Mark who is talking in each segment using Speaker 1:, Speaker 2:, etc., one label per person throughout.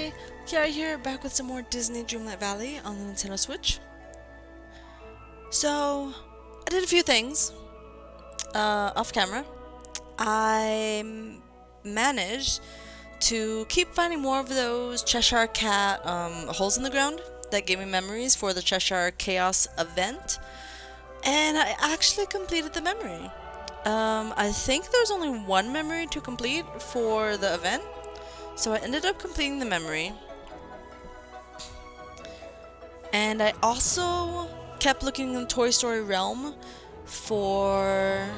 Speaker 1: Hi, Kiara here, back with some more Disney Dreamlight Valley on the Nintendo Switch. So, I did a few things off camera. Managed to keep finding more of those Cheshire Cat holes in the ground that gave me memories for the Cheshire Chaos event, and I actually completed the memory. I think there's only one memory to complete for the event, so I ended up completing the memory. And I also kept looking in the Toy Story realm for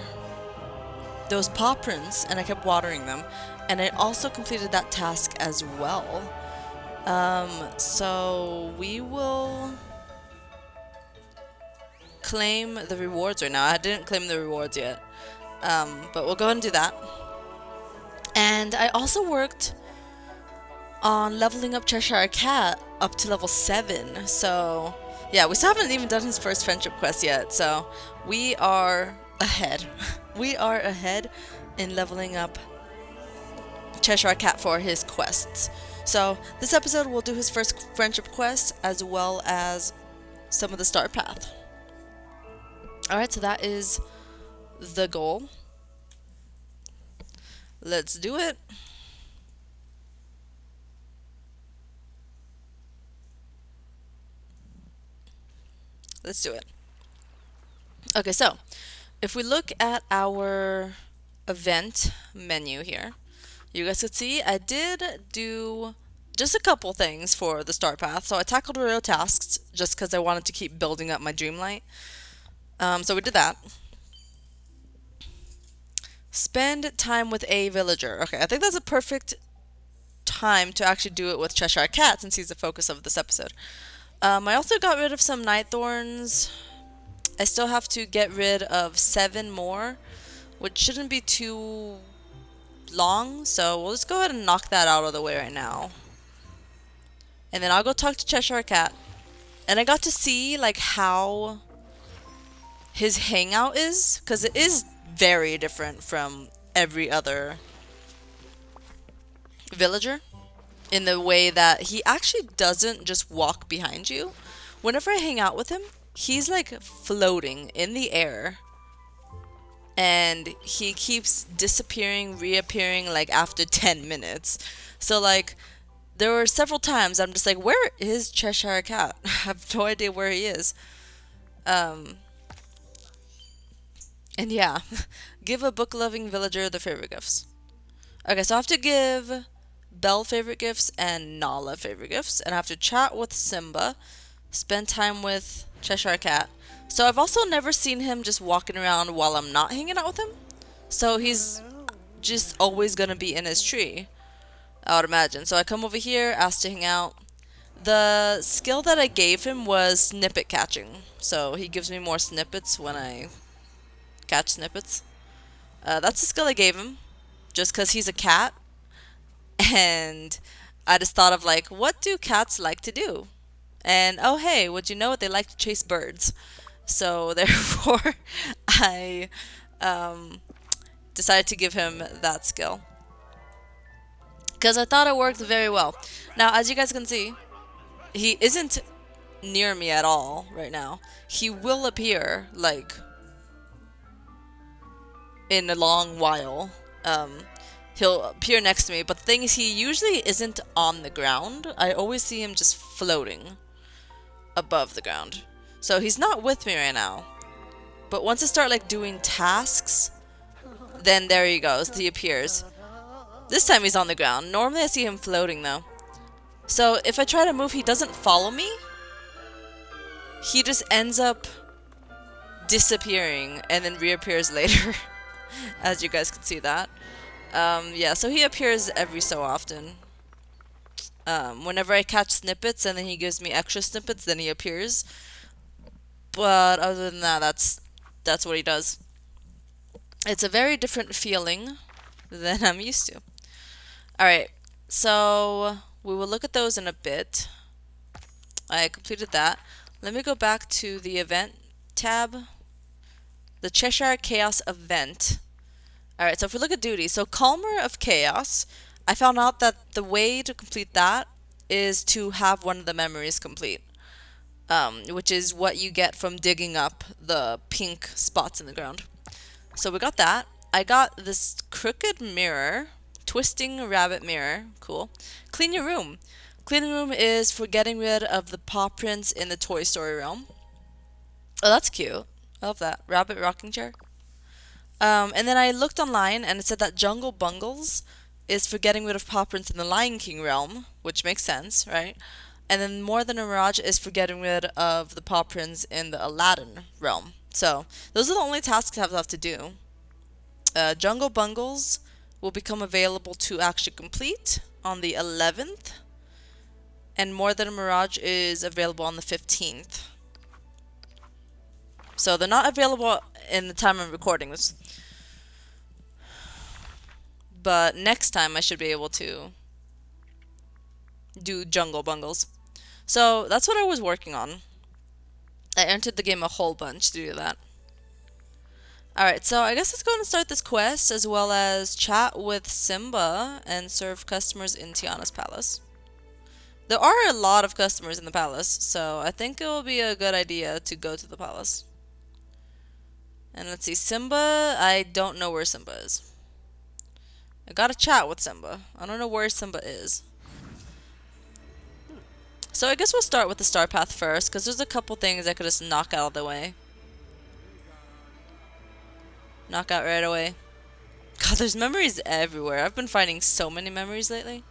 Speaker 1: those paw prints, and I kept watering them. And I also completed that task as well. So we will claim the rewards right now. I didn't claim the rewards yet, but we'll go ahead and do that. And I also worked on leveling up Cheshire Cat up to level 7. So yeah, we still haven't even done his first friendship quest yet, so we are ahead. We are ahead in leveling up Cheshire Cat for his quests. So this episode we'll do his first friendship quest as well as some of the start path. Alright, so that is the goal. Let's do it. Let's do it. Okay, so if we look at our event menu here, you guys can see I did do just a couple things for the start path. So I tackled royal tasks just because I wanted to keep building up my Dreamlight. So we did that. Spend time with a villager. Okay, I think that's a perfect time to actually do it with Cheshire Cat since he's the focus of this episode. I also got rid of some night thorns. I still have to get rid of 7 more, which shouldn't be too long, so we'll just go ahead and knock that out of the way right now. And then I'll go talk to Cheshire Cat. And I got to see like how his hangout is, because it is very different from every other villager, in the way that he actually doesn't just walk behind you. Whenever I hang out with him, he's like floating in the air. And he keeps disappearing, reappearing like after 10 minutes. So like, there were several times I'm just like, where is Cheshire Cat? I have no idea where he is. And yeah, give a book-loving villager the favorite gifts. Okay, so I have to give Belle favorite gifts and Nala favorite gifts, and I have to chat with Simba, spend time with Cheshire Cat. So I've also never seen him just walking around while I'm not hanging out with him. So he's just always gonna be in his tree, I would imagine. So I come over here, ask to hang out. The skill that I gave him was snippet catching. So he gives me more snippets when I catch snippets. That's the skill I gave him, just because he's a cat. And I just thought of like, what do cats like to do? And oh hey, would you know it? They like to chase birds. So therefore, I decided to give him that skill, because I thought it worked very well. Now, as you guys can see, he isn't near me at all right now. He will appear like in a long while. He'll appear next to me, but the thing is, he usually isn't on the ground. I always see him just floating above the ground. So he's not with me right now. But once I start like doing tasks, then there he goes. He appears. This time he's on the ground. Normally I see him floating though. So if I try to move, he doesn't follow me. He just ends up disappearing and then reappears later. As you guys can see that. Yeah, so he appears every so often. Whenever I catch snippets and then he gives me extra snippets, then he appears. But other than that, that's what he does. It's a very different feeling than I'm used to. Alright, so we will look at those in a bit. I completed that. Let me go back to the event tab. The Cheshire Chaos event. Alright, so if we look at duties, so Calmer of Chaos, I found out that the way to complete that is to have one of the memories complete, which is what you get from digging up the pink spots in the ground. So we got that. I got this crooked mirror, twisting rabbit mirror. Cool. Clean your room. Cleaning room is for getting rid of the paw prints in the Toy Story realm. Oh, that's cute. I love that. Rabbit rocking chair. And then I looked online and it said that Jungle Bungles is for getting rid of paw prints in the Lion King realm, which makes sense, right? And then More Than a Mirage is for getting rid of the paw prints in the Aladdin realm. So those are the only tasks I have to do. Jungle Bungles will become available to actually complete on the 11th, and More Than a Mirage is available on the 15th. So they're not available in the time I'm recording this, but next time I should be able to do Jungle Bungles. So that's what I was working on. I entered the game a whole bunch to do that. Alright, so I guess let's go and start this quest, as well as chat with Simba and serve customers in Tiana's palace. There are a lot of customers in the palace, so I think it will be a good idea to go to the palace. And let's see, Simba, I don't know where Simba is. I gotta chat with Simba. I don't know where Simba is. So I guess we'll start with the star path first, because there's a couple things I could just knock out of the way. Knock out right away. God, there's memories everywhere. I've been finding so many memories lately.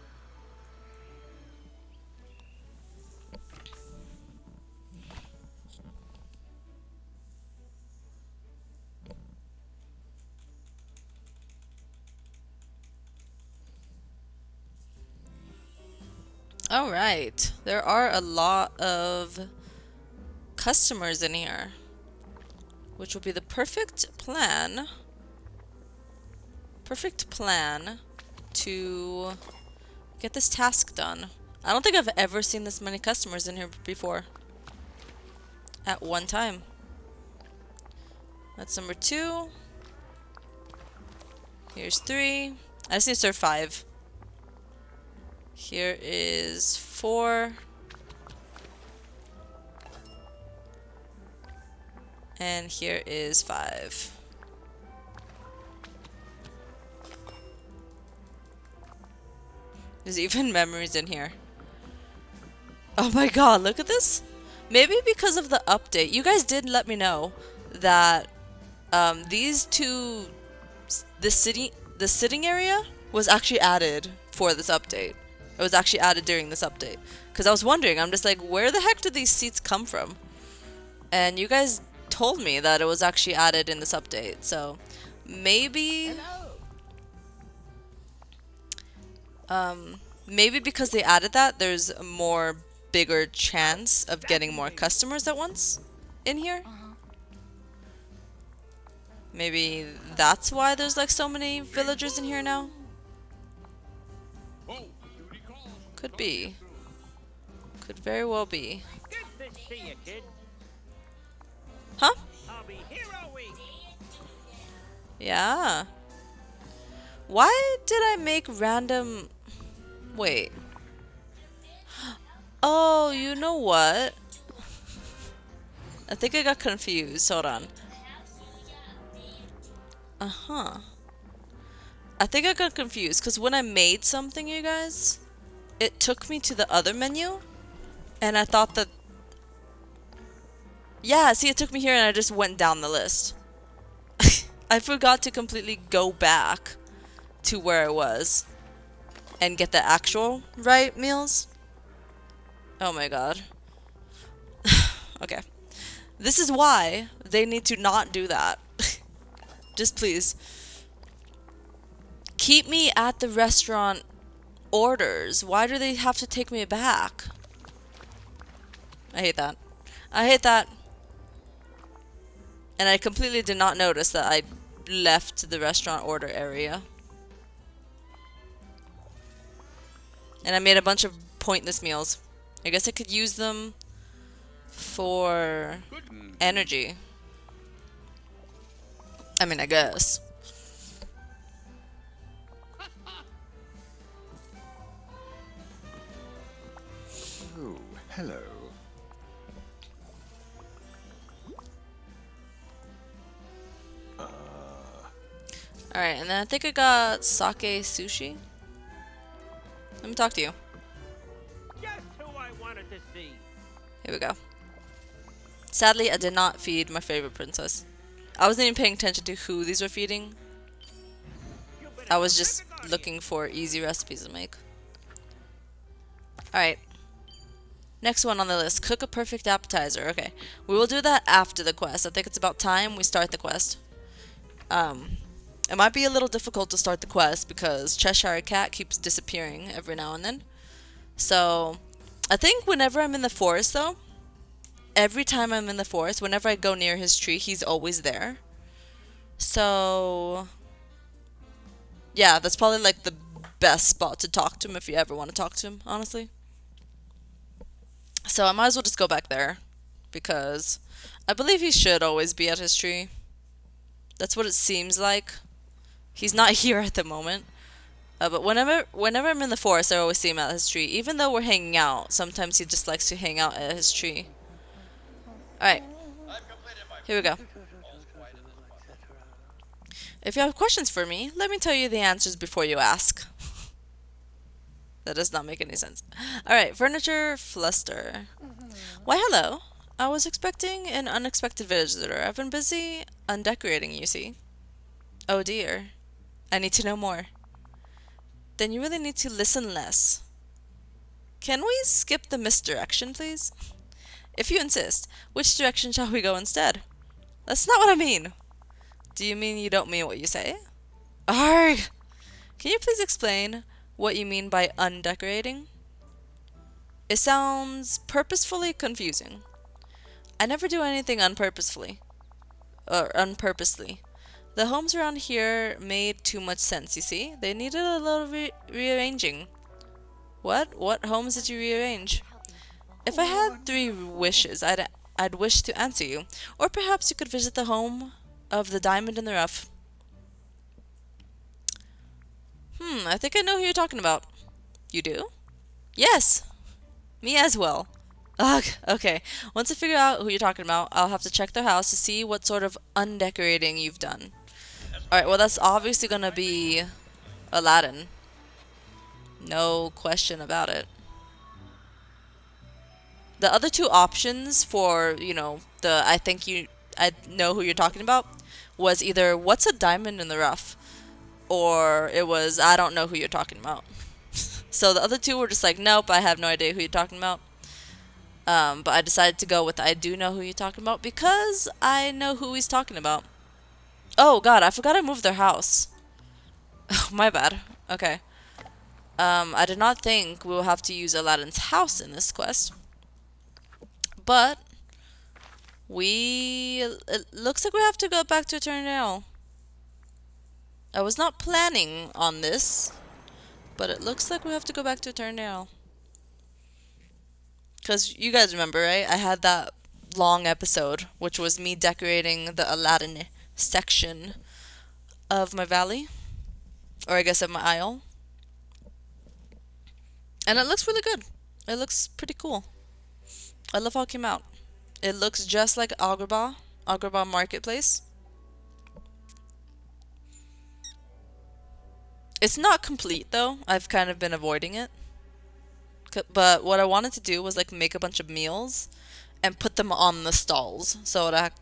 Speaker 1: Alright, there are a lot of customers in here, which will be the perfect plan to get this task done. I don't think I've ever seen this many customers in here before at one time. That's number 2. Here's 3. I just need to serve 5. Here is 4. And here is 5. There's even memories in here. Oh my god, look at this. Maybe because of the update. You guys did let me know that these two, the sitting area was actually added for this update. It was actually added during this update. Because I was wondering, I'm just like, where the heck did these seats come from? And you guys told me that it was actually added in this update. So maybe... maybe because they added that, there's a more bigger chance of getting more customers at once in here. Maybe that's why there's like so many villagers in here now. Could be. Could very well be. Huh? Yeah. Why did I make random... Wait. Oh, you know what? I think I got confused. Hold on. Uh-huh. I think I got confused because when I made something, you guys, it took me to the other menu. And I thought that... Yeah, see, it took me here and I just went down the list. I forgot to completely go back to where I was and get the actual right meals. Oh my god. Okay. This is why they need to not do that. Just please. Keep me at the restaurant orders. Why do they have to take me back? I hate that. I hate that. And I completely did not notice that I left the restaurant order area. And I made a bunch of pointless meals. I guess I could use them for energy. I mean, I guess.
Speaker 2: Oh, hello.
Speaker 1: Alright, and then I think I got sake sushi. Let me talk to you.
Speaker 3: Just who I wanted to see.
Speaker 1: Here we go. Sadly, I did not feed my favorite princess. I wasn't even paying attention to who these were feeding.
Speaker 3: You've been a
Speaker 1: I was
Speaker 3: terrific
Speaker 1: just
Speaker 3: guardian.
Speaker 1: looking for easy recipes to make. Alright. Next one on the list. Cook a perfect appetizer. Okay. We will do that after the quest. I think it's about time we start the quest. It might be a little difficult to start the quest because Cheshire Cat keeps disappearing every now and then. So, I think whenever I'm in the forest though, every time I'm in the forest, whenever I go near his tree, he's always there. So, yeah, that's probably like the best spot to talk to him if you ever want to talk to him, honestly. So I might as well just go back there because I believe he should always be at his tree. That's what it seems like. He's not here at the moment. But whenever I'm in the forest, I always see him at his tree. Even though we're hanging out, sometimes he just likes to hang out at his tree. Alright, here we go. If you have questions for me, let me tell you the answers before you ask. That does not make any sense. Alright, furniture fluster. Why, hello. I was expecting an unexpected visitor. I've been busy undecorating, you see. Oh dear. I need to know more. Then you really need to listen less. Can we skip the misdirection, please? If you insist, which direction shall we go instead? That's not what I mean. Do you mean you don't mean what you say? Arg! Can you please explain what you mean by undecorating? It sounds purposefully confusing. I never do anything unpurposefully. Or unpurposely. The homes around here made too much sense, you see? They needed a little rearranging. What? What homes did you rearrange? If I had three wishes, I'd wish to answer you. Or perhaps you could visit the home of the diamond in the rough. I think I know who you're talking about. You do? Yes, me as well. Ugh, okay. Once I figure out who you're talking about, I'll have to check their house to see what sort of undecorating you've done. Alright, well, that's obviously gonna be Aladdin. No question about it. The other two options for, I know who you're talking about, was either what's a diamond in the rough, or it was I don't know who you're talking about. So the other two were just like, nope, I have no idea who you're talking about. But I decided to go with I do know who you're talking about because I know who he's talking about. Oh god, I forgot I moved their house. Oh, my bad. Okay. I did not think we will have to use Aladdin's house in this quest. But it looks like we have to go back to Eternal. I was not planning on this, but it looks like we have to go back to Eternal. Because you guys remember, right? I had that long episode, which was me decorating the Aladdin section of my valley, or I guess of my isle. And it looks really good. It looks pretty cool. I love how it came out. It looks just like Agrabah Marketplace. It's not complete though. I've kind of been avoiding it. But what I wanted to do was like make a bunch of meals and put them on the stalls so it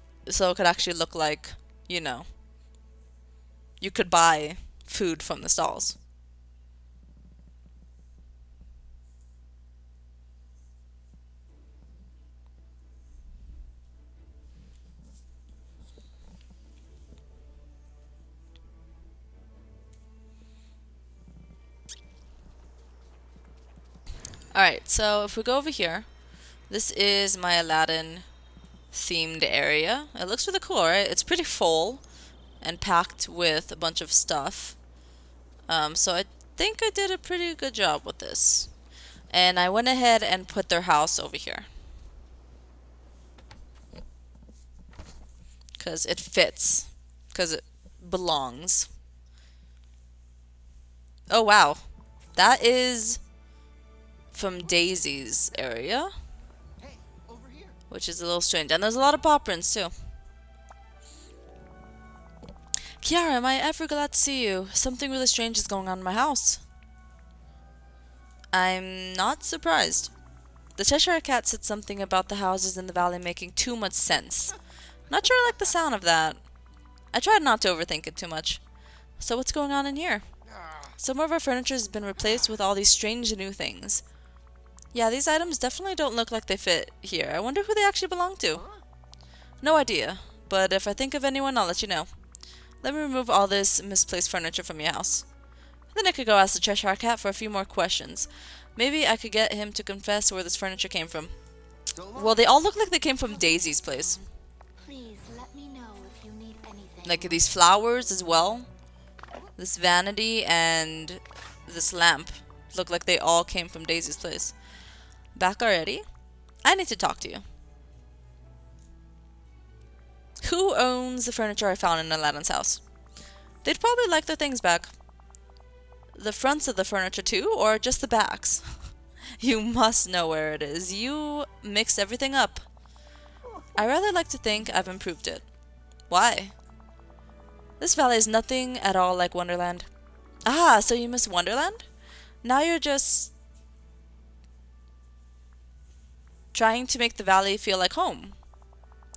Speaker 1: could actually look like, you know, you could buy food from the stalls. Alright, so if we go over here, this is my Aladdin themed area. It looks really cool, right? It's pretty full and packed with a bunch of stuff. So I think I did a pretty good job with this. And I went ahead and put their house over here. Because it fits. Because it belongs. Oh wow. That is from Daisy's area, which is a little strange. And there's a lot of paw prints too. Kiara, am I ever glad to see you? Something really strange is going on in my house. I'm not surprised. The Cheshire Cat said something about the houses in the valley making too much sense. Not sure I like the sound of that. I tried not to overthink it too much. So what's going on in here? Some of our furniture has been replaced with all these strange new things. Yeah, these items definitely don't look like they fit here. I wonder who they actually belong to. No idea, but if I think of anyone, I'll let you know. Let me remove all this misplaced furniture from your house. Then I could go ask the Cheshire Cat for a few more questions. Maybe I could get him to confess where this furniture came from. Well, they all look like they came from Daisy's place.
Speaker 2: Please let me know if you need anything.
Speaker 1: Like these flowers as well. This vanity and this lamp look like they all came from Daisy's place. Back already? I need to talk to you. Who owns the furniture I found in Aladdin's house? They'd probably like their things back. The fronts of the furniture too, or just the backs? You must know where it is. You mixed everything up. I rather like to think I've improved it. Why? This valley is nothing at all like Wonderland. Ah, so you miss Wonderland? Now you're just trying to make the valley feel like home.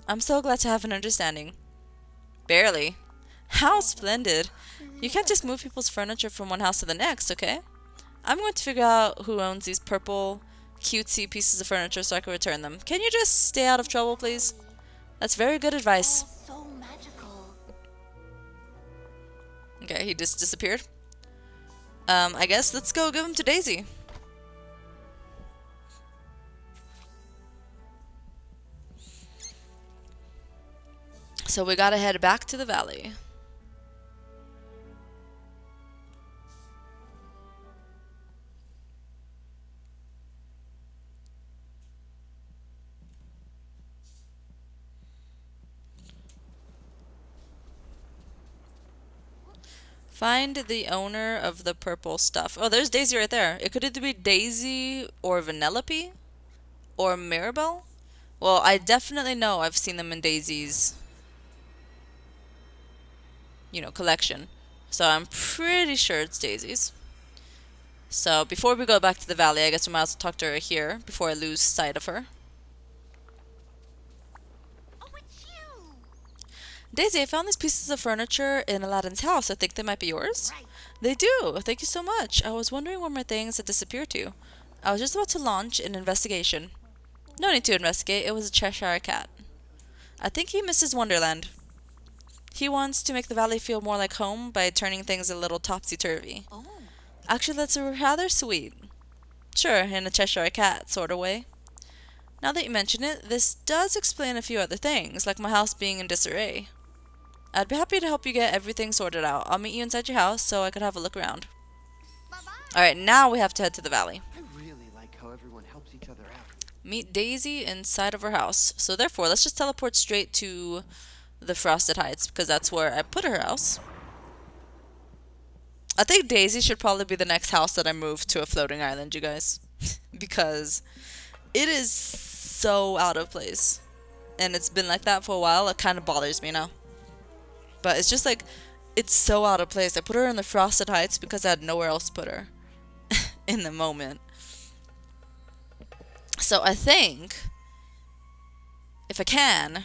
Speaker 1: I'm so glad to have an understanding. Barely. How splendid. You can't just move people's furniture from one house to the next, okay? I'm going to figure out who owns these purple, cutesy pieces of furniture so I can return them. Can you just stay out of trouble, please? That's very good advice.
Speaker 2: So magical.
Speaker 1: Okay, he just disappeared. I guess let's go give him to Daisy. So we gotta head back to the valley. Find the owner of the purple stuff. Oh, there's Daisy right there. It could either be Daisy or Vanellope or Mirabelle. Well, I definitely know I've seen them in Daisy's, collection. So I'm pretty sure it's Daisy's. So before we go back to the valley, I guess we might as well talk to her here before I lose sight of her.
Speaker 2: Oh, it's you!
Speaker 1: Daisy, I found these pieces of furniture in Aladdin's house. I think they might be yours.
Speaker 2: Right.
Speaker 1: They do. Thank you so much. I was wondering where my things had disappeared to. I was just about to launch an investigation. No need to investigate. It was a Cheshire Cat. I think he misses Wonderland. He wants to make the valley feel more like home by turning things a little topsy-turvy.
Speaker 2: Oh.
Speaker 1: Actually, that's rather sweet. Sure, in a Cheshire Cat sort of way. Now that you mention it, this does explain a few other things, like my house being in disarray. I'd be happy to help you get everything sorted out. I'll meet you inside your house so I could have a look around.
Speaker 2: Bye-bye.
Speaker 1: Alright, now we have to head to the valley.
Speaker 4: I really like how everyone helps each other out.
Speaker 1: Meet Daisy inside of her house. So therefore, let's just teleport straight to the Frosted Heights, because that's where I put her house. I think Daisy should probably be the next house that I move to a floating island, you guys. Because it is so out of place. And it's been like that for a while. It kind of bothers me now. But it's just like, it's so out of place. I put her in the Frosted Heights because I had nowhere else to put her in the moment. So I think, if I can,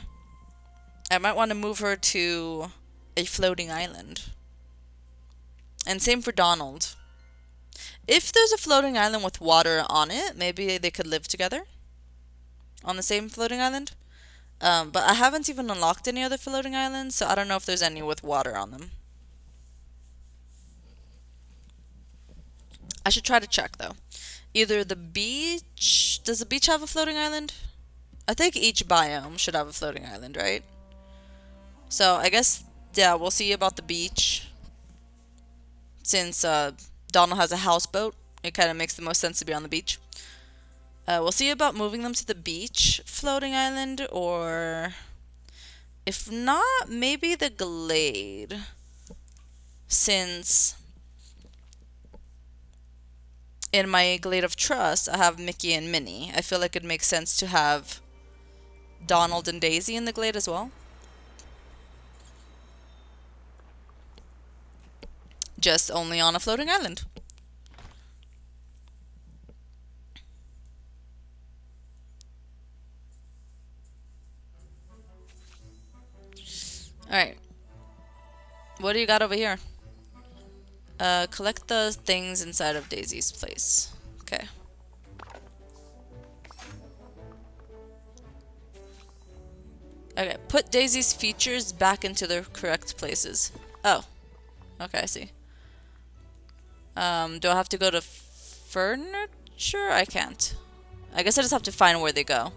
Speaker 1: I might want to move her to a floating island. And same for Donald. If there's a floating island with water on it, maybe they could live together on the same floating island. But I haven't even unlocked any other floating islands, so I don't know if there's any with water on them. I should try to check, though. Either the beach... Does the beach have a floating island? I think each biome should have a floating island, right? So, I guess, yeah, we'll see about the beach. Since Donald has a houseboat, it kind of makes the most sense to be on the beach. We'll see about moving them to the beach floating island, or if not, maybe the glade. Since in my Glade of Trust, I have Mickey and Minnie. I feel like it makes sense to have Donald and Daisy in the Glade as well. Just only on a floating island. Alright. What do you got over here? Collect the things inside of Daisy's place. Okay. Okay, put Daisy's features back into their correct places. Oh. Okay, I see. Do I have to go to furniture? I can't. I guess I just have to find where they go.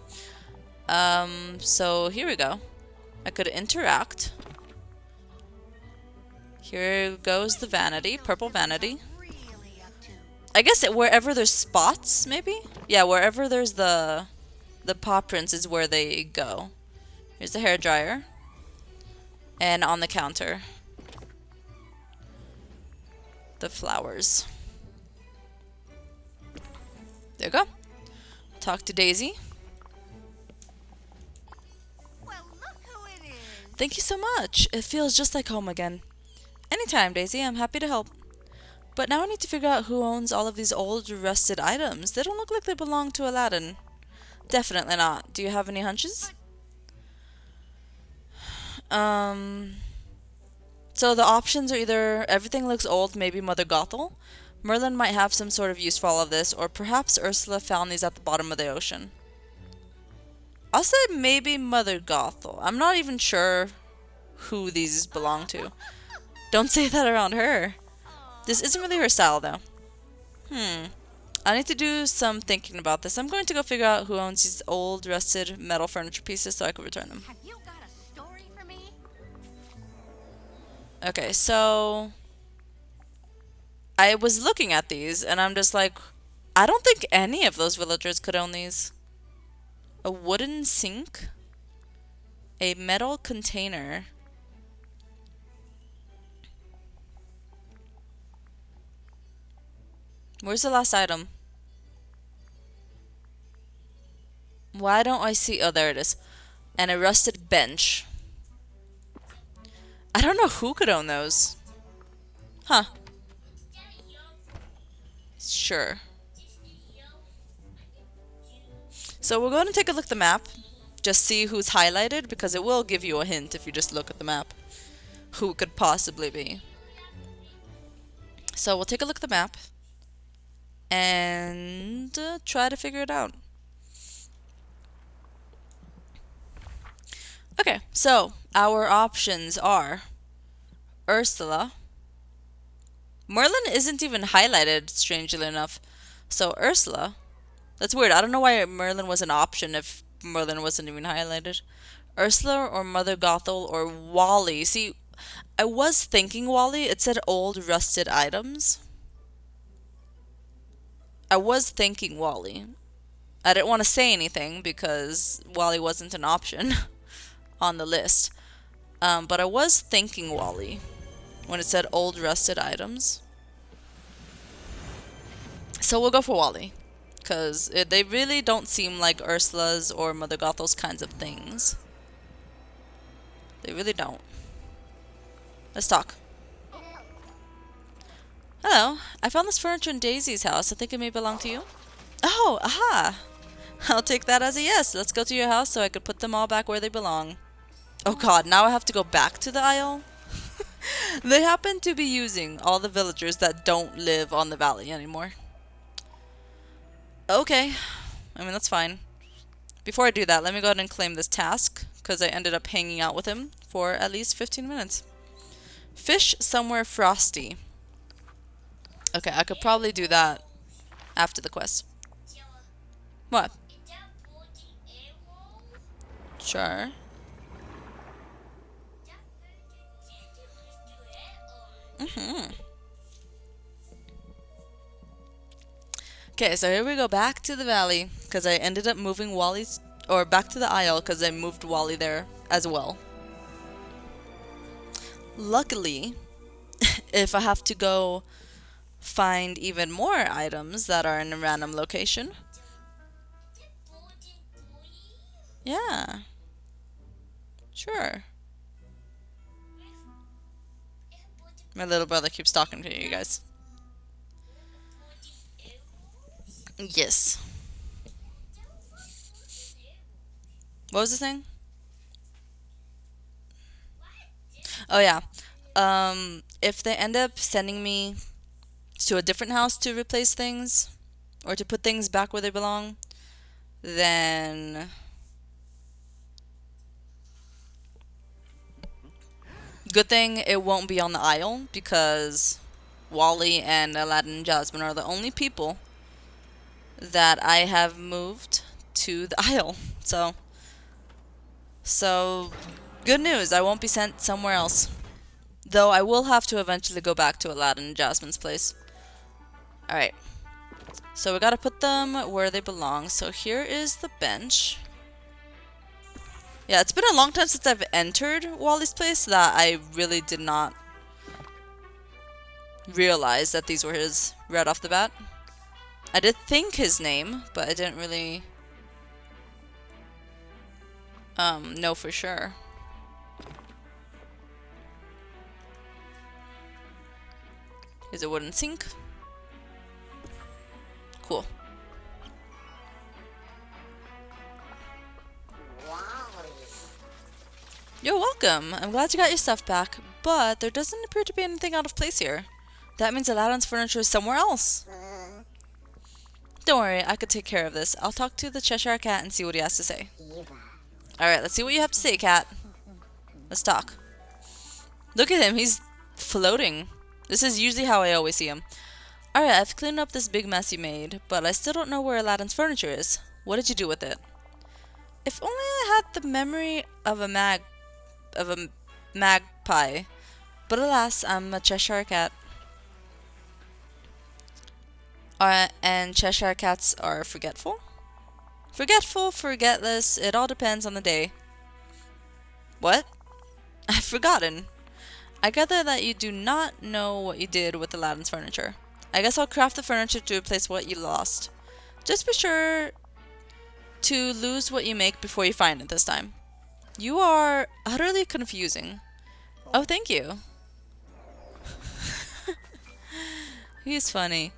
Speaker 1: So here we go. I could interact. Here goes the vanity, purple vanity. I guess wherever there's spots, maybe? Yeah, wherever there's the paw prints is where they go. Here's the hair dryer. And on the counter, the flowers. There you go. Talk to Daisy.
Speaker 2: Well, look who it is.
Speaker 1: Thank you so much. It feels just like home again. Anytime, Daisy. I'm happy to help. But now I need to figure out who owns all of these old, rusted items. They don't look like they belong to Aladdin. Definitely not. Do you have any hunches? So the options are either everything looks old, maybe Mother Gothel. Merlin might have some sort of use for all of this, or perhaps Ursula found these at the bottom of the ocean. I'll say maybe Mother Gothel. I'm not even sure who these belong to. Don't say that around her. This isn't really her style, though. I need to do some thinking about this. I'm going to go figure out who owns these old, rusted metal furniture pieces so I can return them.
Speaker 2: Have you got a story for me?
Speaker 1: Okay, so I was looking at these, and I'm just like, I don't think any of those villagers could own these. A wooden sink, a metal container. Where's the last item? Why don't I see? Oh, there it is. And a rusted bench. I don't know who could own those. Huh. Sure. So we're going to take a look at the map. Just see who's highlighted, because it will give you a hint if you just look at the map. Who it could possibly be. So we'll take a look at the map. And try to figure it out. Okay, so our options are Ursula. Merlin isn't even highlighted, strangely enough. So Ursula. That's weird. I don't know why Merlin was an option if Merlin wasn't even highlighted. Ursula or Mother Gothel or Wally. See, I was thinking Wally. It said old rusted items. I was thinking Wally. I didn't want to say anything because Wally wasn't an option on the list. But I was thinking Wally when it said old rusted items. So we'll go for Wally. Because they really don't seem like Ursula's or Mother Gothel's kinds of things. They really don't. Let's talk. Hello, I found this furniture in Daisy's house. I think it may belong to you. Oh, aha! I'll take that as a yes. Let's go to your house so I could put them all back where they belong. Oh god, now I have to go back to the Isle? They happen to be using all the villagers that don't live on the valley anymore. Okay, I mean that's fine. Before I do that, let me go ahead and claim this task, because I ended up hanging out with him for at least 15 minutes. Fish somewhere frosty. Okay, I could probably do that after the quest. What? Sure. Okay, so here we go back to the valley, because I ended up moving Wally's, or back to the Isle, because I moved Wally there as well. Luckily, if I have to go find even more items that are in a random location. Yeah. Sure. My little brother keeps talking to you guys. Yes. What was the thing? Oh yeah. If they end up sending me to a different house to replace things or to put things back where they belong, then good thing it won't be on the Isle because Wally and Aladdin and Jasmine are the only people that I have moved to the Isle. So good news, I won't be sent somewhere else. Though I will have to eventually go back to Aladdin and Jasmine's place. Alright. So we gotta put them where they belong. So here is the bench. Yeah, it's been a long time since I've entered Wally's place that I really did not realize that these were his right off the bat. I did think his name, but I didn't really know for sure. Here's a wooden sink. Cool. You're welcome. I'm glad you got your stuff back, but there doesn't appear to be anything out of place here. That means Aladdin's furniture is somewhere else. Don't worry, I could take care of this. I'll talk to the Cheshire Cat and see what he has to say. Alright, let's see what you have to say, Cat. Let's talk. Look at him, he's floating. This is usually how I always see him. Alright, I've cleaned up this big mess you made, but I still don't know where Aladdin's furniture is. What did you do with it? If only I had the memory of a magpie. But alas, I'm a Cheshire Cat. And Cheshire Cats are forgetful? Forgetful, forgetless, it all depends on the day. What? I've forgotten. I gather that you do not know what you did with Aladdin's furniture. I guess I'll craft the furniture to replace what you lost. Just be sure to lose what you make before you find it this time. You are utterly confusing. Oh, thank you. He's funny.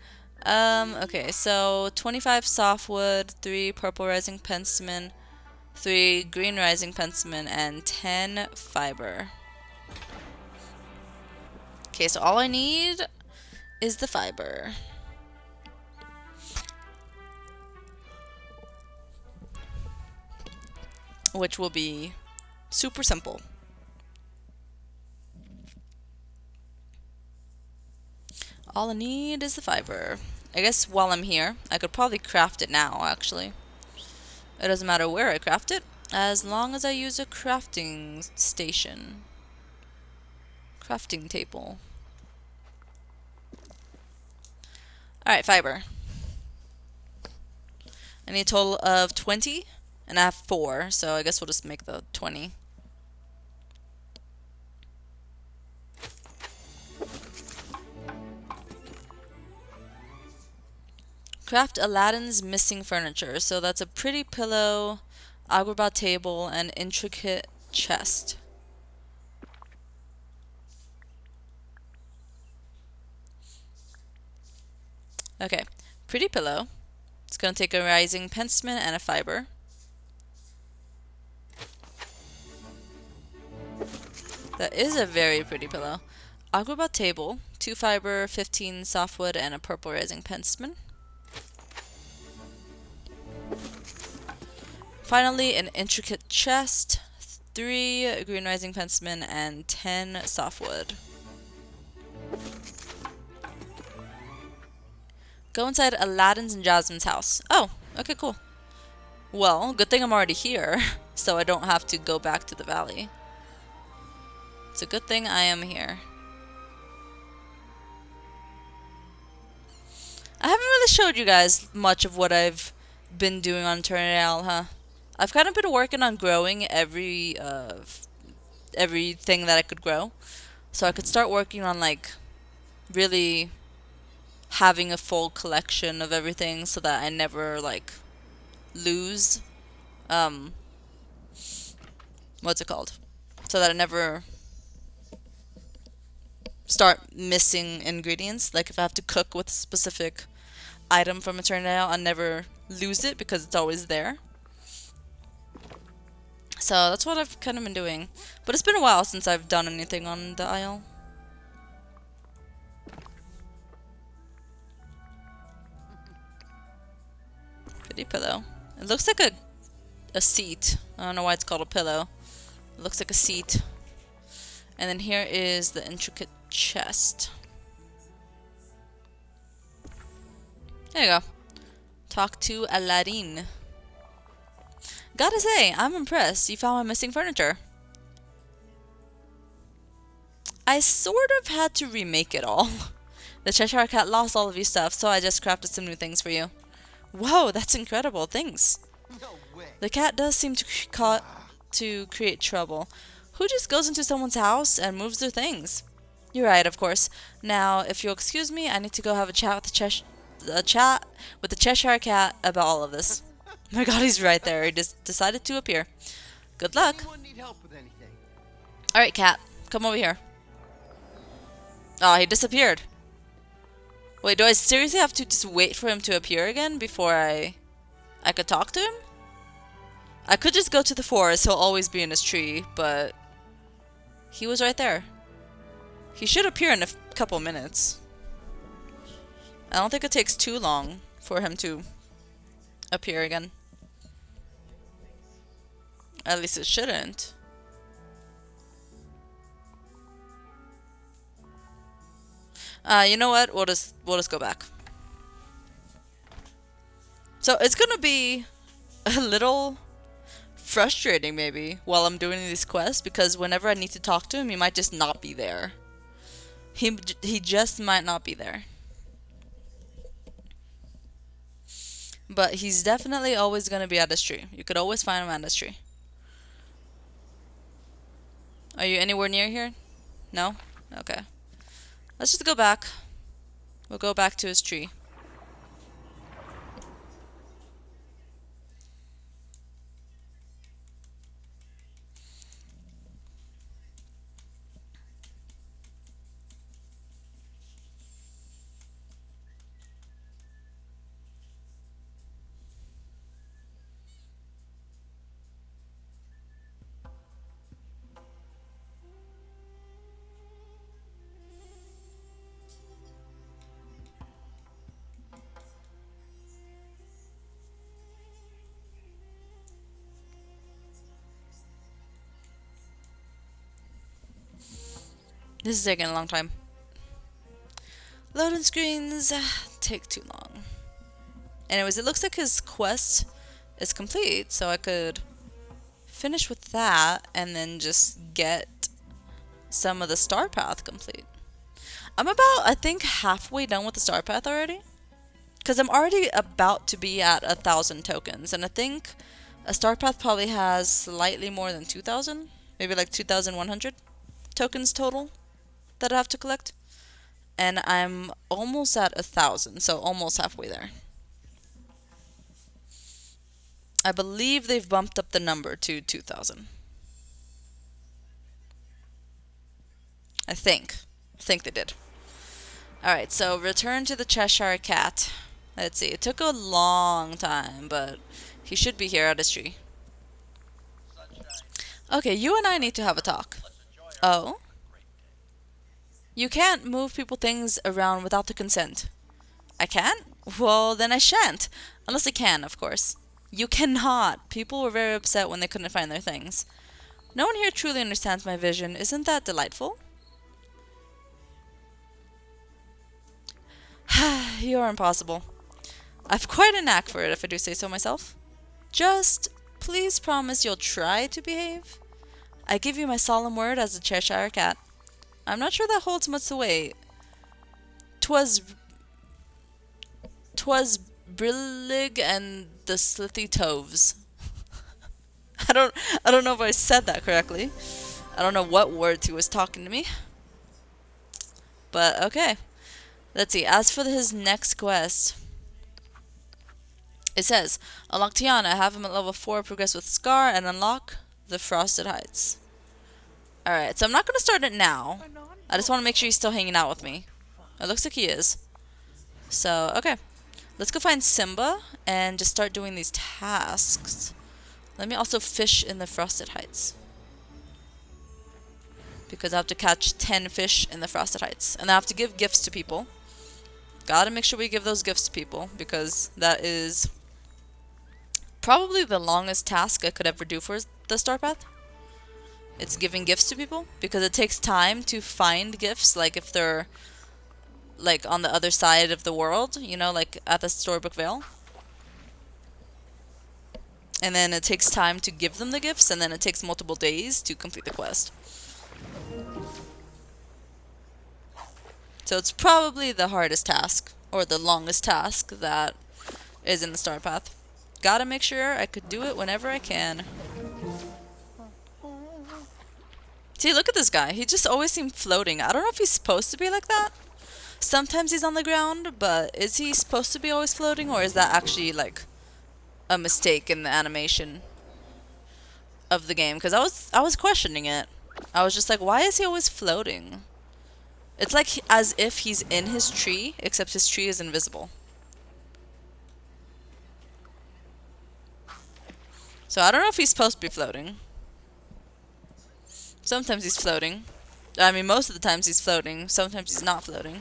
Speaker 1: Okay, so 25 softwood, 3 purple rising penstemon, 3 green rising penstemon, and 10 fiber. Okay, so all I need is the fiber. Which will be super simple. All I need is the fiber. I guess while I'm here, I could probably craft it now, actually. It doesn't matter where I craft it, as long as I use a crafting station. Crafting table. Alright, fiber. I need a total of 20, and I have 4, so I guess we'll just make the 20. Craft Aladdin's missing furniture. So that's a pretty pillow, Agrabah table, and intricate chest. Okay, pretty pillow. It's going to take a rising penstemon and a fiber. That is a very pretty pillow. Agrabah table, 2 fiber, 15 softwood, and a purple rising penstemon. Finally, an intricate chest, 3 green rising penstemon, and 10 softwood. Go inside Aladdin's and Jasmine's house. Oh, okay, cool. Well, good thing I'm already here, so I don't have to go back to the valley. It's a good thing I am here. I haven't really showed you guys much of what I've been doing on Eternity Isle, huh? I've kind of been working on growing everything that I could grow. So I could start working on, like, really having a full collection of everything so that I never like lose what's it called? So that I never start missing ingredients. Like if I have to cook with a specific item from Eternal, I'll never lose it because it's always there. So that's what I've kind of been doing. But it's been a while since I've done anything on the Isle. Pretty pillow. It looks like a seat. I don't know why it's called a pillow. It looks like a seat. And then here is the intricate chest. There you go. Talk to Aladdin. Gotta say, I'm impressed. You found my missing furniture. I sort of had to remake it all. The Cheshire Cat lost all of your stuff, so I just crafted some new things for you. Whoa, that's incredible. Thanks.
Speaker 4: No way.
Speaker 1: The cat does seem to create trouble. Who just goes into someone's house and moves their things? You're right, of course. Now, if you'll excuse me, I need to go have a chat with the Cheshire Cat about all of this. Oh my god, he's right there. He just decided to appear. Good luck.
Speaker 4: Anyone need help with anything?
Speaker 1: Alright, cat. Come over here. Oh, he disappeared. Wait, do I seriously have to just wait for him to appear again before I could talk to him? I could just go to the forest. He'll always be in his tree, but he was right there. He should appear in a couple minutes. I don't think it takes too long for him to appear again. At least it shouldn't. You know what? We'll just go back. So it's gonna be a little frustrating maybe while I'm doing these quests, because whenever I need to talk to him, he might just not be there. He just might not be there. But he's definitely always gonna be at his tree. You could always find him at his tree. Are you anywhere near here? No? Okay. Let's just go back. We'll go back to his tree. This is taking a long time. Loading screens take too long. Anyways, it looks like his quest is complete, so I could finish with that and then just get some of the star path complete. I'm about, I think, halfway done with the star path already. Because I'm already about to be at 1,000 tokens, and I think a star path probably has slightly more than 2,000. Maybe like 2,100 tokens total that I have to collect. And I'm almost at 1,000, so almost halfway there. I believe they've bumped up the number to 2,000. I think they did. Alright, so return to the Cheshire Cat. Let's see, it took a long time, but he should be here at his tree. Okay, you and I need to have a talk. Oh? You can't move people things around without the consent. I can't? Well, then I shan't. Unless I can, of course. You cannot. People were very upset when they couldn't find their things. No one here truly understands my vision. Isn't that delightful? You're impossible. I've quite a knack for it, if I do say so myself. Just please promise you'll try to behave. I give you my solemn word as a Cheshire Cat. I'm not sure that holds much weight. 'Twas Brillig and the Slithy Toves. I don't know if I said that correctly. I don't know what words he was talking to me. But okay. Let's see. As for his next quest, it says, unlock Tiana, have him at level 4, progress with Scar, and unlock the Frosted Heights. Alright, so I'm not going to start it now. I just want to make sure he's still hanging out with me. It looks like he is. So, okay. Let's go find Simba and just start doing these tasks. Let me also fish in the Frosted Heights. Because I have to catch 10 fish in the Frosted Heights. And I have to give gifts to people. Gotta make sure we give those gifts to people. Because that is probably the longest task I could ever do for the Star Path. It's giving gifts to people. Because it takes time to find gifts. Like if they're like on the other side of the world. You know, like at the Storybook Vale. And then it takes time to give them the gifts. And then it takes multiple days to complete the quest. So it's probably the hardest task, or the longest task that is in the Star Path. Gotta make sure I could do it whenever I can. See, look at this guy. He just always seemed floating. I don't know if he's supposed to be like that. Sometimes he's on the ground, but is he supposed to be always floating, or is that actually like a mistake in the animation of the game? Because I was questioning it. I was just like, why is he always floating? It's like as if he's in his tree, except his tree is invisible. So I don't know if he's supposed to be floating. Sometimes he's floating. I mean, most of the times he's floating. Sometimes he's not floating.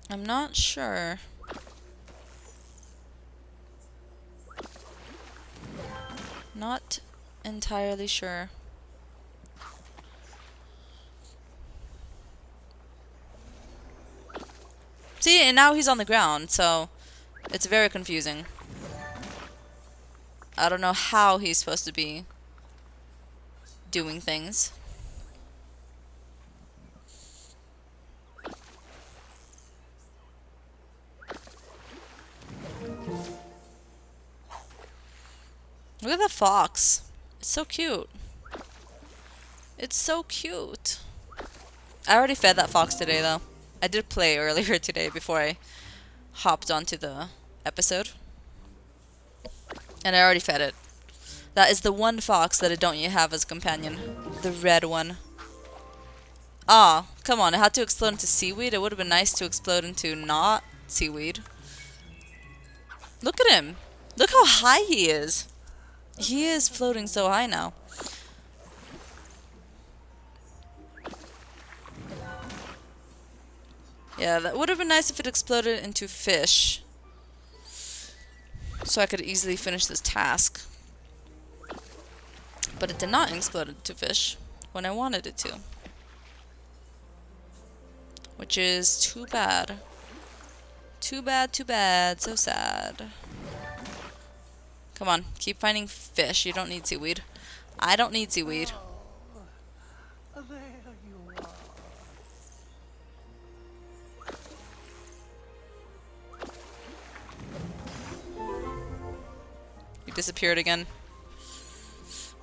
Speaker 1: I'm not sure. Not entirely sure. See, and now he's on the ground, so it's very confusing. I don't know how he's supposed to be doing things. Look at the fox. It's so cute. It's so cute. I already fed that fox today, though. I did play earlier today before I hopped onto the episode. And I already fed it. That is the one fox that I don't yet have as a companion. The red one. Ah, come on. It had to explode into seaweed. It would have been nice to explode into not seaweed. Look at him. Look how high he is. He is floating so high now. Yeah, that would have been nice if it exploded into fish. So I could easily finish this task. But it did not explode into fish when I wanted it to. Which is too bad. Too bad, too bad. So sad. Come on, keep finding fish. You don't need seaweed. I don't need seaweed.
Speaker 4: There you are.
Speaker 1: You disappeared again.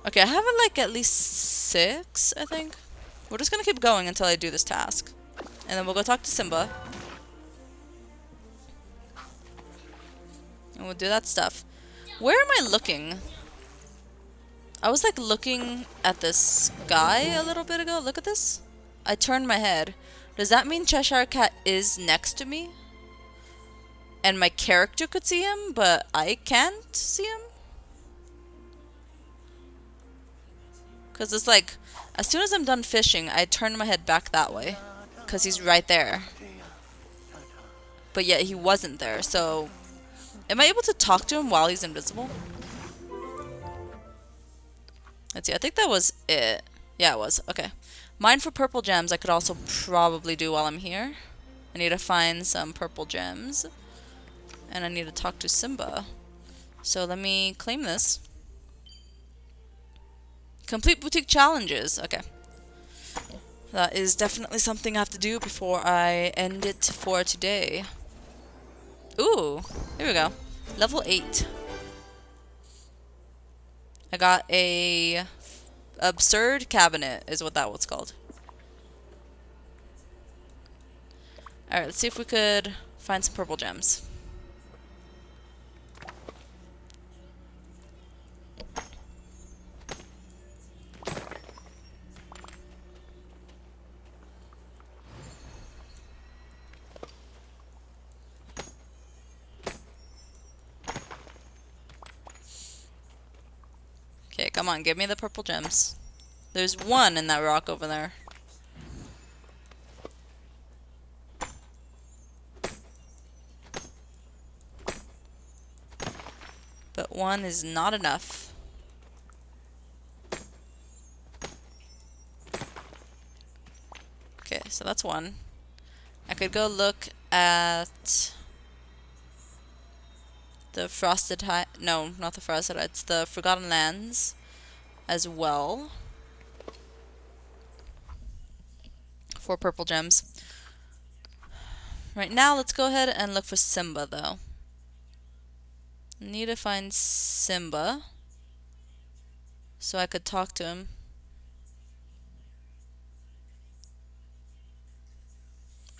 Speaker 1: Okay, I have like at least 6, I think. We're just gonna keep going until I do this task. And then we'll go talk to Simba. And we'll do that stuff. Where am I looking? I was like looking at this sky a little bit ago. Look at this. I turned my head. Does that mean Cheshire Cat is next to me? And my character could see him, but I can't see him? Because it's like, as soon as I'm done fishing, I turn my head back that way. Because he's right there. But yet he wasn't there, so... Am I able to talk to him while he's invisible? Let's see, I think that was it. Yeah, it was. Okay. Mine for purple gems I could also probably do while I'm here. I need to find some purple gems. And I need to talk to Simba. So let me claim this. Complete boutique challenges. Okay. That is definitely something I have to do before I end it for today. Ooh, here we go. Level 8. I got a Absurd cabinet is what that was called. Alright, let's see if we could find some purple gems. Okay, come on, give me the purple gems. There's one in that rock over there. But one is not enough. Okay, so that's one. I could go look at the Frosted High. No, not the Frosted Heights. The Forgotten Lands as well. For purple gems. Right now, let's go ahead and look for Simba, though. Need to find Simba so I could talk to him.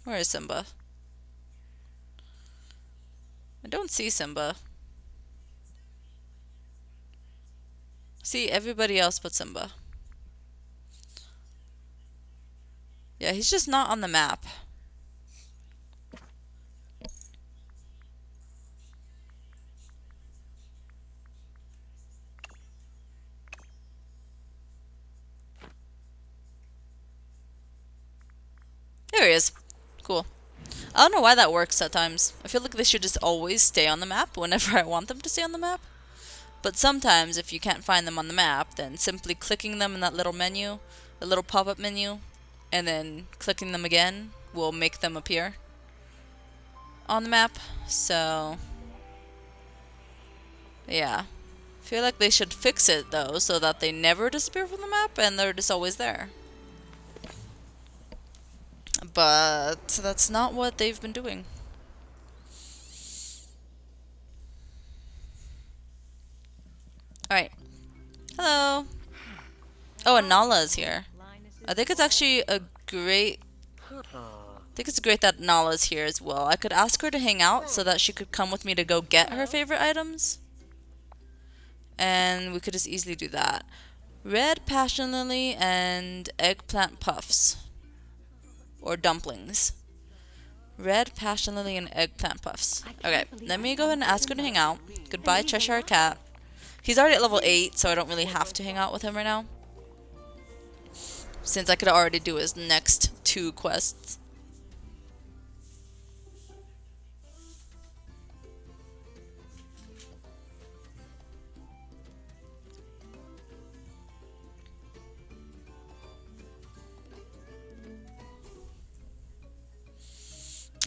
Speaker 1: Where is Simba? I don't see Simba. See everybody else but Simba. Yeah, he's just not on the map. There he is. Cool. I don't know why that works at times. I feel like they should just always stay on the map whenever I want them to stay on the map. But sometimes if you can't find them on the map, then simply clicking them in that little menu, the little pop-up menu, and then clicking them again will make them appear on the map. So, yeah. I feel like they should fix it though, so that they never disappear from the map and they're just always there. But that's not what they've been doing. Alright. Hello. Oh, and Nala is here. I think it's actually a great... I think it's great that Nala's here as well. I could ask her to hang out so that she could come with me to go get her favorite items. And we could just easily do that. Red passion lily and eggplant puffs. Or dumplings. Red passion lily and eggplant puffs. Okay, let me go ahead and ask her to hang out. Goodbye, Cheshire Cat. He's already at level 8, so I don't really have to hang out with him right now. Since I could already do his next 2 quests.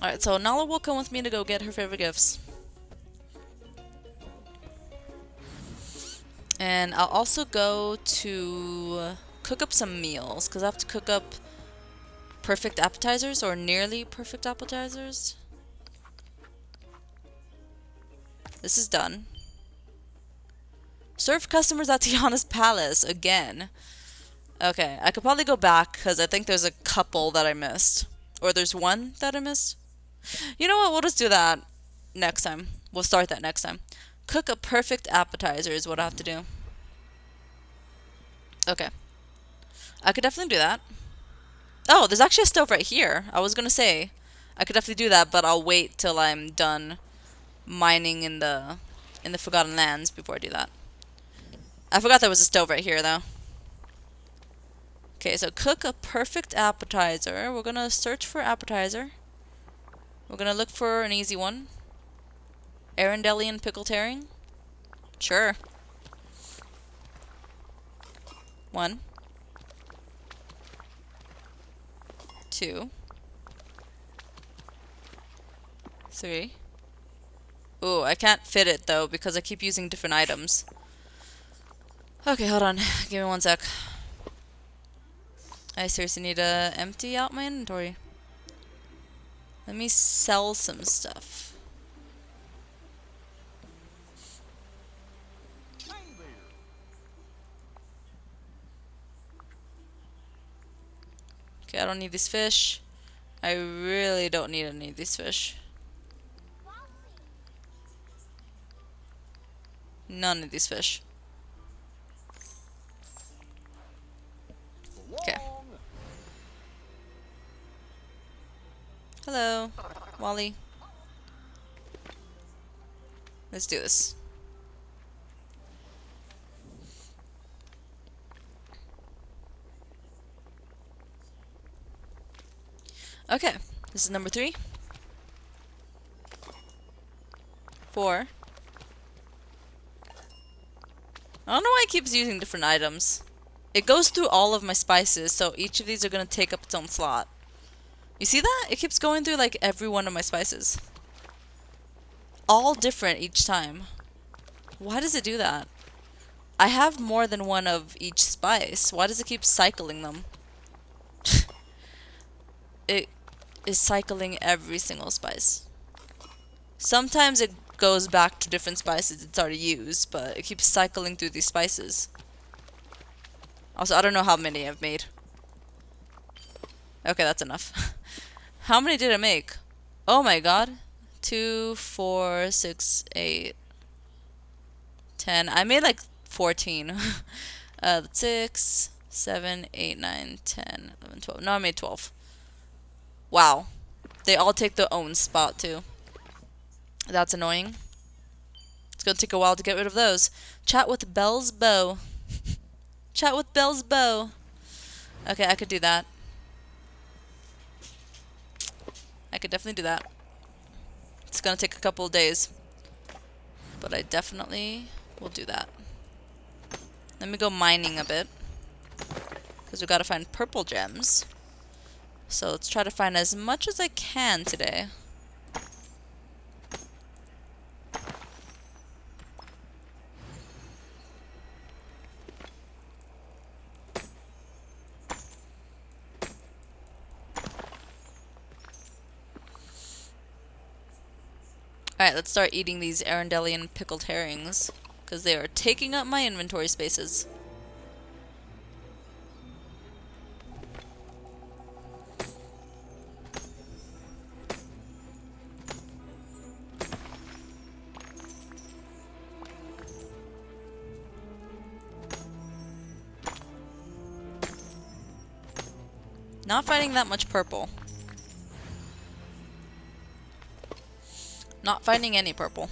Speaker 1: Alright, so Nala will come with me to go get her favorite gifts. And I'll also go to cook up some meals, because I have to cook up perfect appetizers, or nearly perfect appetizers. This is done. Serve customers at Tiana's Palace again. Okay, I could probably go back, because I think there's a couple that I missed. Or there's one that I missed. You know what? We'll just do that next time. We'll start that next time. Cook a perfect appetizer is what I have to do. Okay. I could definitely do that. Oh, there's actually a stove right here. I was gonna say I could definitely do that, but I'll wait till I'm done mining in the Forgotten Lands before I do that. I forgot there was a stove right here though. Okay, so cook a perfect appetizer. We're gonna search for appetizer. We're gonna look for an easy one. Arendelian pickled herring? Sure. 1. 2. 3. Ooh, I can't fit it though because I keep using different items. Okay, hold on. Give me 1 sec. I seriously need to empty out my inventory. Let me sell some stuff. Okay, I don't need these fish. I really don't need any of these fish. None of these fish. Okay. Hello, Wally. Let's do this. Okay, this is number 3. 4. I don't know why it keeps using different items. It goes through all of my spices, so each of these are going to take up its own slot. You see that? It keeps going through like every one of my spices. All different each time. Why does it do that? I have more than one of each spice. Why does it keep cycling them? It is cycling every single spice. Sometimes it goes back to different spices it's already used, but it keeps cycling through these spices. Also, I don't know how many I've made. Okay, that's enough. How many did I make? Oh my god. 2, 4, 6, 8, 10. I made like 14. 6, 7, 8, 9, 10, 11, 12. No, I made 12. Wow. They all take their own spot too. That's annoying. It's gonna take a while to get rid of those. Chat with Belle's bow. Chat with Belle's bow. Okay, I could do that. I could definitely do that. It's gonna take a couple of days. But I definitely will do that. Let me go mining a bit. Because we gotta find purple gems. So let's try to find as much as I can today. Alright, let's start eating these Arendellian pickled herrings. Because they are taking up my inventory spaces. Not finding that much purple. Not finding any purple.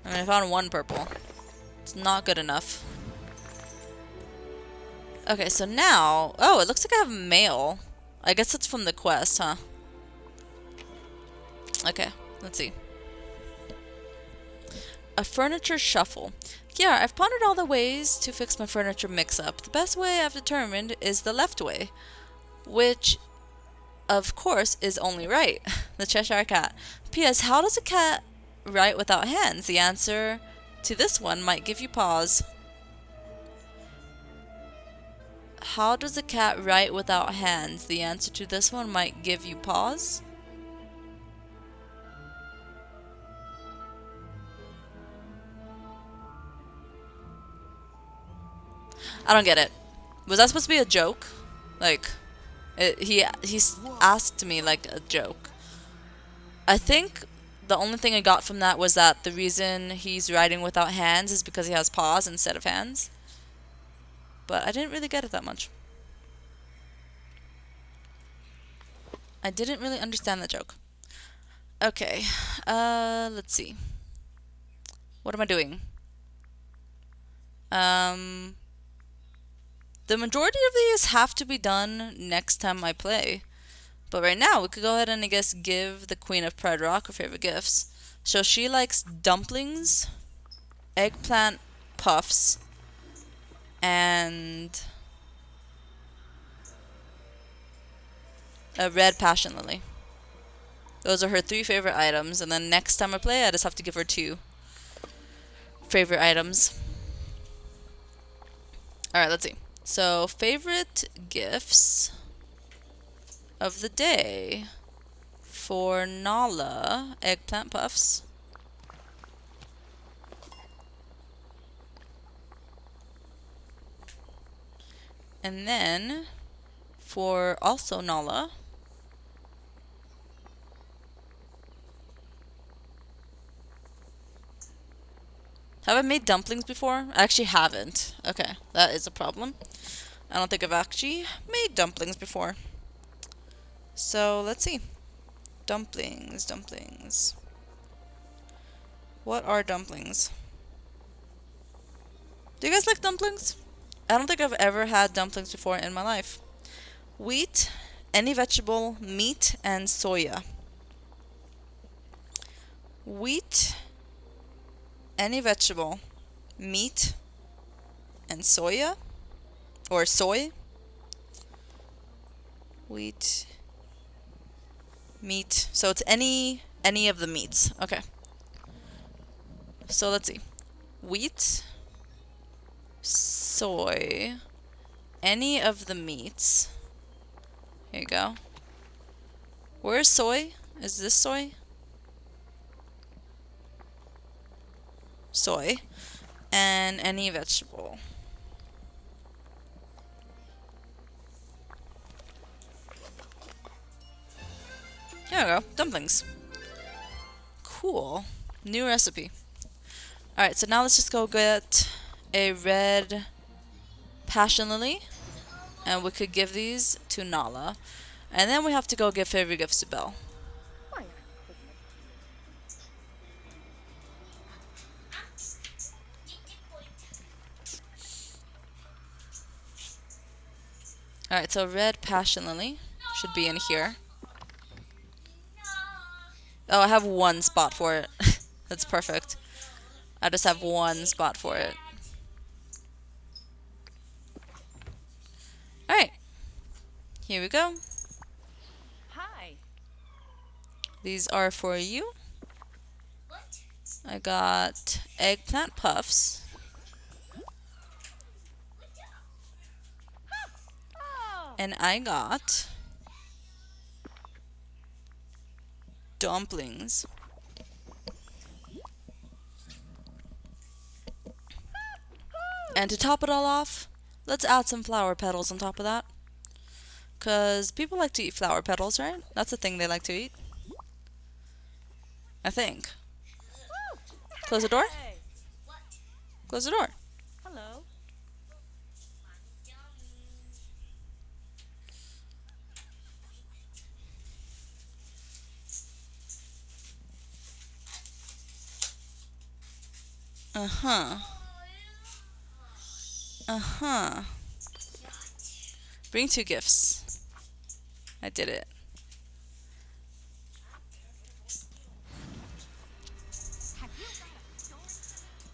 Speaker 1: I mean, I found one purple. It's not good enough. Okay, so now... Oh, it looks like I have mail. I guess it's from the quest, huh? Okay, let's see. A furniture shuffle. Yeah, I've pondered all the ways to fix my furniture mix-up. The best way I've determined is the left way, which, of course, is only right. The Cheshire Cat. P.S. How does a cat write without hands? The answer to this one might give you pause. How does a cat write without hands? The answer to this one might give you pause. I don't get it. Was that supposed to be a joke? Like, he asked me like a joke. I think the only thing I got from that was that the reason he's writing without hands is because he has paws instead of hands. But I didn't really get it that much. I didn't really understand the joke. Okay, let's see. What am I doing? The majority of these have to be done next time I play. But right now, we could go ahead and, I guess, give the Queen of Pride Rock her favorite gifts. So she likes dumplings, eggplant puffs, and a red passion lily. Those are her 3 favorite items. And then next time I play, I just have to give her 2 favorite items. Alright, let's see. So, favorite gifts of the day for Nala, eggplant puffs. And then for also Nala, have I made dumplings before? I actually haven't. Okay, that is a problem. I don't think I've actually made dumplings before. So let's see. Dumplings, dumplings. What are dumplings? Do you guys like dumplings? I don't think I've ever had dumplings before in my life. Wheat, any vegetable, meat, and soya. Wheat, any vegetable, meat, and soya? Or soy? Wheat, meat. So it's any of the meats. Okay. So let's see. Wheat, soy, any of the meats. Here you go. Where's soy? Is this soy? Soy. And any vegetable. Here we go. Dumplings. Cool. New recipe. Alright, so now let's just go get a red passion lily. And we could give these to Nala. And then we have to go give favorite gifts to Belle. Alright, so red passion lily should be in here. Oh, I have one spot for it. That's perfect. I just have one spot for it. Alright. Here we go.
Speaker 2: Hi.
Speaker 1: These are for you. I got eggplant puffs.
Speaker 2: Oh.
Speaker 1: And I got dumplings. And to top it all off, let's add some flower petals on top of that. Because people like to eat flower petals, right? That's a thing they like to eat. I think. Close the door.
Speaker 2: Hey.
Speaker 1: Close the door.
Speaker 2: Hello.
Speaker 1: Uh-huh. Uh-huh. Bring 2 gifts. I did it.
Speaker 2: Have you got a story?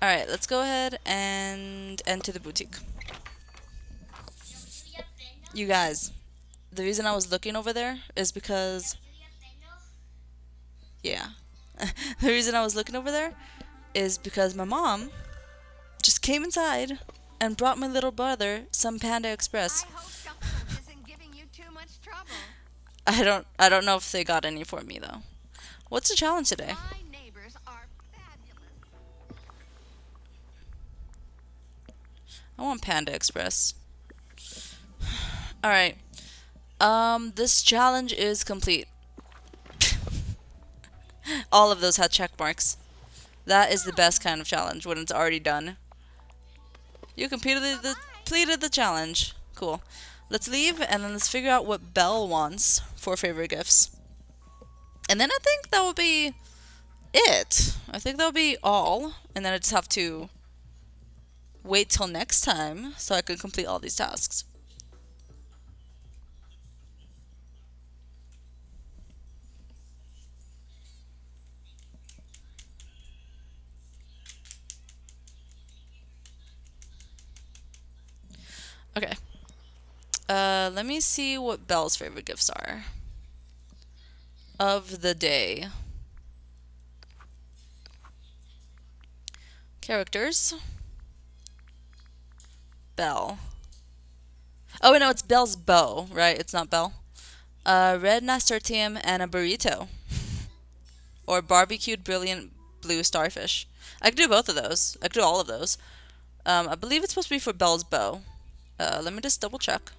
Speaker 1: Alright, let's go ahead and enter the boutique. You guys, the reason I was looking over there is because... Yeah. The reason I was looking over there is because my mom just came inside and brought my little brother some Panda Express.
Speaker 2: I hope Shuffles isn't giving you too much trouble.
Speaker 1: I don't know if they got any for me though. What's the challenge today?
Speaker 2: My neighbors are fabulous.
Speaker 1: I want Panda Express. Alright. This challenge is complete. All of those had check marks. That is the best kind of challenge when it's already done. You completed the challenge. Cool. Let's leave and then let's figure out what Belle wants for favorite gifts. And then I think that will be it. I think that will be all. And then I just have to wait till next time so I can complete all these tasks. Okay. Let me see what Belle's favorite gifts are. Of the day. Characters. Belle. Oh, no, it's Belle's bow, right? It's not Belle. Red nasturtium and a burrito. Or barbecued brilliant blue starfish. I could do both of those. I could do all of those. I believe it's supposed to be for Belle's bow. Let me just double check.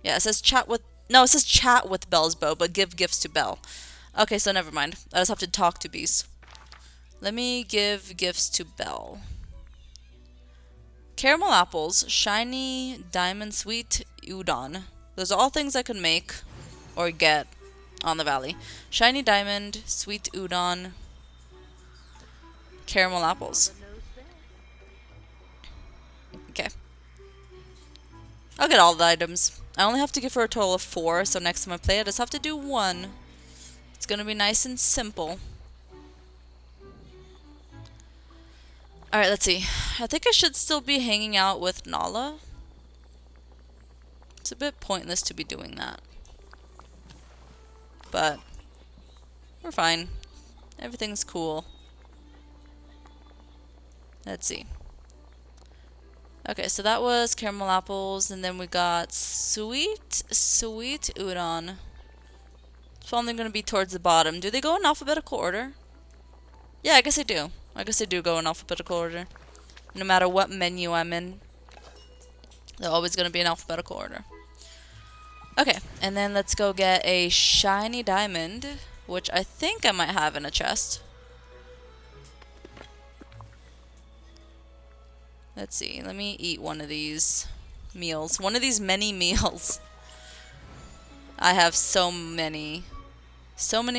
Speaker 1: Yeah, it says chat with... No, it says chat with Belle's bow, but give gifts to Belle. Okay, so never mind. I just have to talk to bees. Let me give gifts to Belle. Caramel apples, shiny diamond sweet udon. Those are all things I could make or get on the valley. Shiny diamond, sweet udon, caramel apples. Okay. I'll get all the items. I only have to give her a total of 4, so next time I play I just have to do 1. It's gonna be nice and simple. Alright, let's see. I think I should still be hanging out with Nala. It's a bit pointless to be doing that. But we're fine. Everything's cool. Let's see. Okay, so that was caramel apples, and then we got sweet udon. It's only going to be towards the bottom. Do they go in alphabetical order? Yeah, I guess they do. I guess they do go in alphabetical order. No matter what menu I'm in, they're always going to be in alphabetical order. Okay, and then let's go get a shiny diamond, which I think I might have in a chest. Let's see, let me eat one of these meals. One of these many meals. I have so many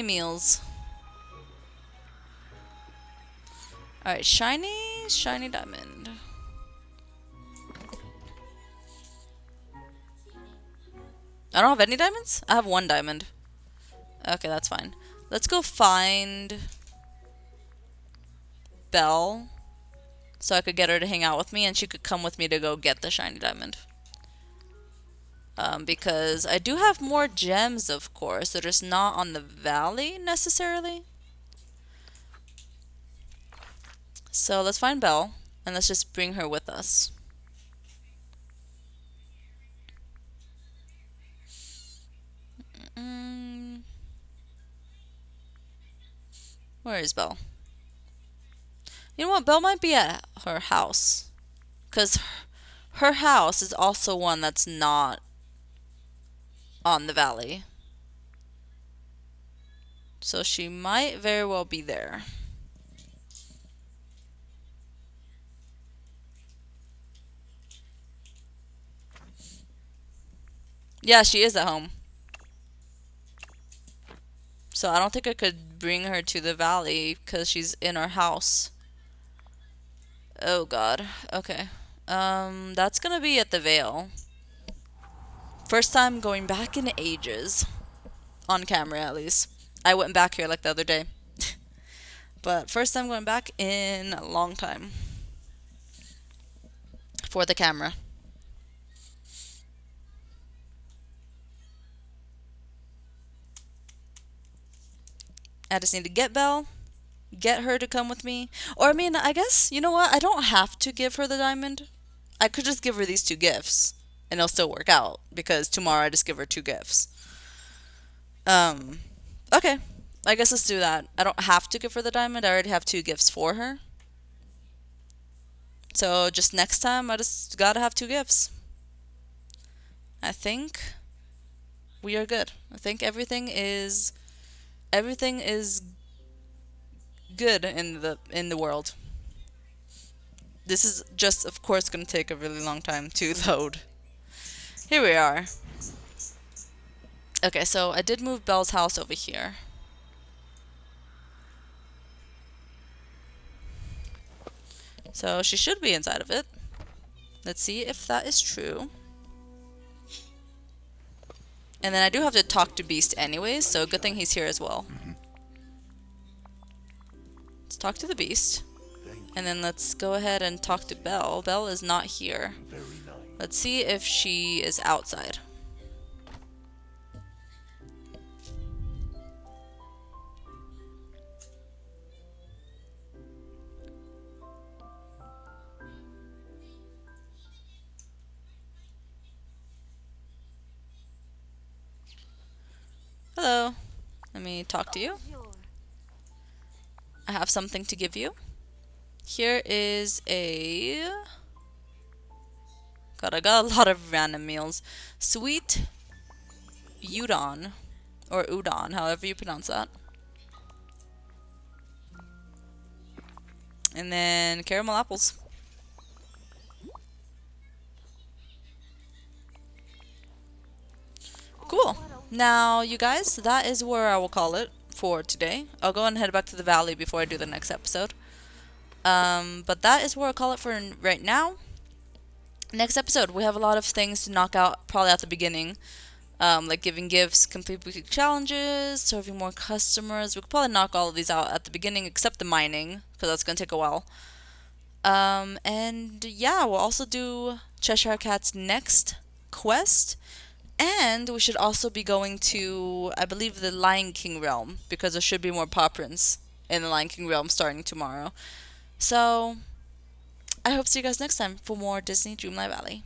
Speaker 1: meals. Alright, shiny diamond. I don't have any diamonds? I have 1 diamond. Okay, that's fine. Let's go find Belle so I could get her to hang out with me and she could come with me to go get the shiny diamond. Because I do have more gems, of course. They're just not on the valley necessarily. So let's find Belle and let's just bring her with us. Where is Belle? You know what? Belle might be at her house. Because her house is also one that's not on the valley. So she might very well be there. Yeah, she is at home. So I don't think I could bring her to the valley because she's in our house. Oh god. Okay. That's gonna be at the Vale. First time going back in ages. On camera, at least. I went back here like the other day. But first time going back in a long time. For the camera. I just need to get Belle, get her to come with me. Or, I mean, I guess, you know what? I don't have to give her the diamond. I could just give her these 2 gifts, and it'll still work out, because tomorrow I just give her 2 gifts. Okay. I guess let's do that. I don't have to give her the diamond. I already have 2 gifts for her. So, just next time, I just gotta have 2 gifts. I think we are good. I think everything is good in the world. This is just, of course, going to take a really long time to load. Here we are. Okay, so I did move Belle's house over here. So she should be inside of it. Let's see if that is true. And then I do have to talk to Beast anyways, so good thing he's here as well. Let's talk to the Beast. And then let's go ahead and talk to Belle. Belle is not here. Let's see if she is outside. Hello. Let me talk to you. I have something to give you. Here is a God, I got a lot of random meals. Sweet udon, or udon, however you pronounce that. And then caramel apples. Cool. Now, you guys, that is where I will call it for today. I'll go and head back to the valley before I do the next episode. But that is where I'll call it for right now. Next episode, we have a lot of things to knock out probably at the beginning. Like giving gifts, complete weekly challenges, serving more customers. We could probably knock all of these out at the beginning, except the mining, because that's going to take a while. And yeah, we'll also do Cheshire Cat's next quest. And we should also be going to, I believe, the Lion King realm, because there should be more paw prints in the Lion King realm starting tomorrow. So, I hope to see you guys next time for more Disney Dreamlight Valley.